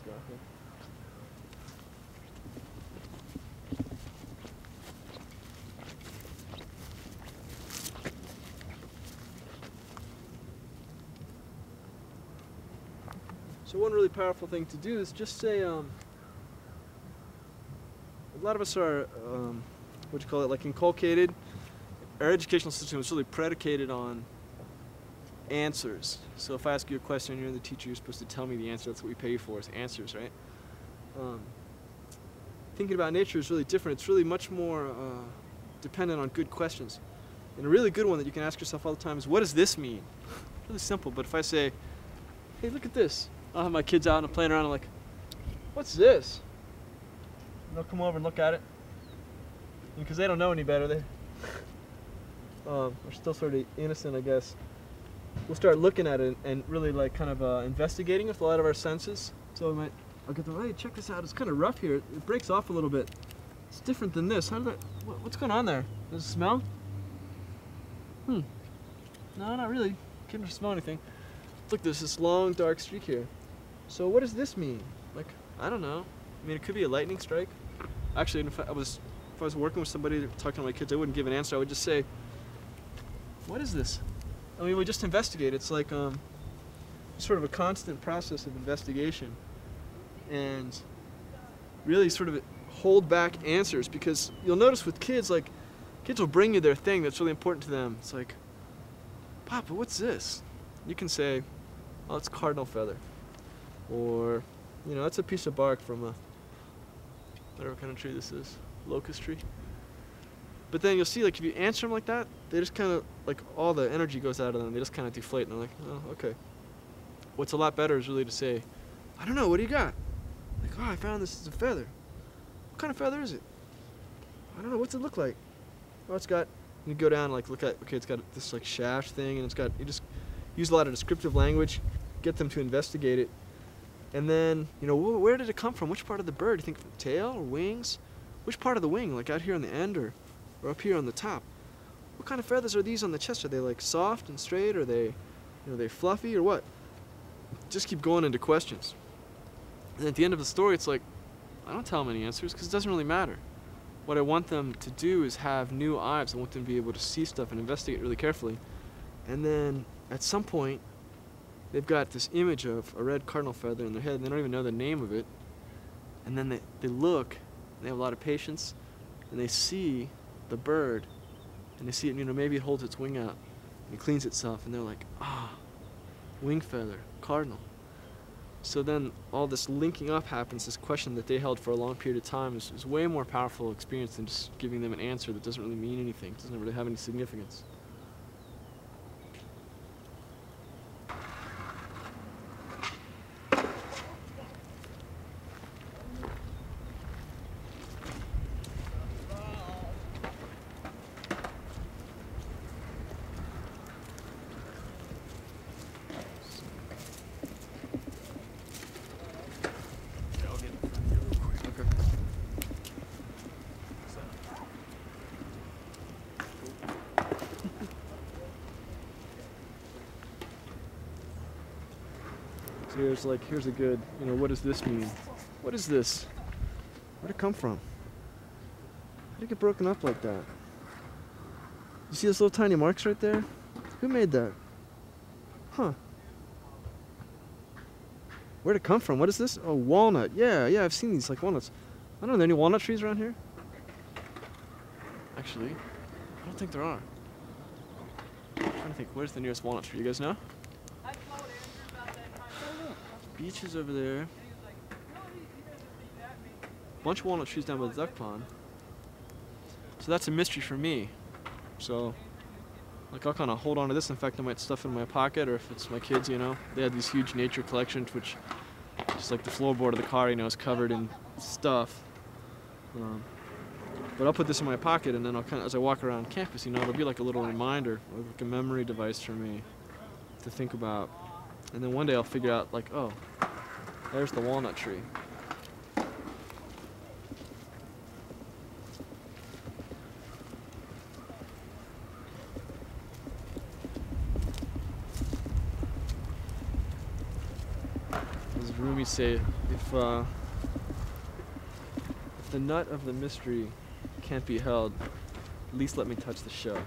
go. Yeah. So one really powerful thing to do is just say, a lot of us are, what do you call it, like inculcated. Our educational system is really predicated on answers. So if I ask you a question and you're the teacher, you're supposed to tell me the answer. That's what we pay you for, is answers, right? Thinking about nature is really different. It's really much more dependent on good questions. And a really good one that you can ask yourself all the time is, what does this mean? Really simple, but if I say, hey, look at this. I'll have my kids out and I'm playing around and like, what's this? And they'll come over and look at it. Because they don't know any better. They are still sort of innocent, I guess. We'll start looking at it and really like kind of investigating with a lot of our senses. So I'll get them, hey, check this out. It's kind of rough here. It breaks off a little bit. It's different than this. How did that, what's going on there? Does it smell? No, not really. Can't smell anything. Look, there's this long dark streak here. So what does this mean? Like, I don't know. I mean, it could be a lightning strike. Actually, if I was working with somebody talking to my kids, I wouldn't give an answer. I would just say, what is this? I mean, we just investigate. It's like sort of a constant process of investigation. And really sort of hold back answers, because you'll notice with kids, like, kids will bring you their thing that's really important to them. It's like, Papa, what's this? You can say, oh, it's cardinal feather. Or, you know, it's a piece of bark from whatever kind of tree this is, locust tree. But then you'll see, like, if you answer them like that, they just kind of, like, all the energy goes out of them. They just kind of deflate, and they're like, oh, okay. What's a lot better is really to say, I don't know, what do you got? Like, oh, I found this is a feather. What kind of feather is it? I don't know, what's it look like? Oh, it's got, you go down and, like, look at, okay, it's got this, like, shaft thing, and it's got, you just use a lot of descriptive language, get them to investigate it. And then, you know, where did it come from? Which part of the bird? You think from the tail or wings? Which part of the wing? Like out here on the end or up here on the top? What kind of feathers are these on the chest? Are they like soft and straight? Or are they, you know, are they fluffy or what? Just keep going into questions. And at the end of the story, it's like, I don't tell them any answers because it doesn't really matter. What I want them to do is have new eyes. I want them to be able to see stuff and investigate really carefully. And then at some point, they've got this image of a red cardinal feather in their head, and they don't even know the name of it. And then they look, and they have a lot of patience, and they see the bird, and they see it, you know, maybe it holds its wing out, and it cleans itself, and they're like, ah, wing feather, cardinal. So then all this linking up happens, this question that they held for a long period of time is way more powerful experience than just giving them an answer that doesn't really mean anything, doesn't really have any significance. Here's a good, you know, what does this mean? What is this? Where'd it come from? How did it get broken up like that? You see those little tiny marks right there? Who made that? Huh. Where'd it come from? What is this? Oh, walnut. Yeah, I've seen these, like walnuts. I don't know, are there any walnut trees around here? Actually, I don't think there are. I'm trying to think, where's the nearest walnut tree? You guys know? Beaches over there. Bunch of walnut trees down by the duck pond. So that's a mystery for me. So, like, I'll kind of hold on to this. In fact, I might stuff it in my pocket, or if it's my kids, you know, they have these huge nature collections, which, just like the floorboard of the car, you know, is covered in stuff. But I'll put this in my pocket, and then I'll kind of, as I walk around campus, you know, it'll be like a little reminder, like a memory device for me to think about. And then one day I'll figure out, like, oh, there's the walnut tree. This room let me say, if the nut of the mystery can't be held, at least let me touch the shell.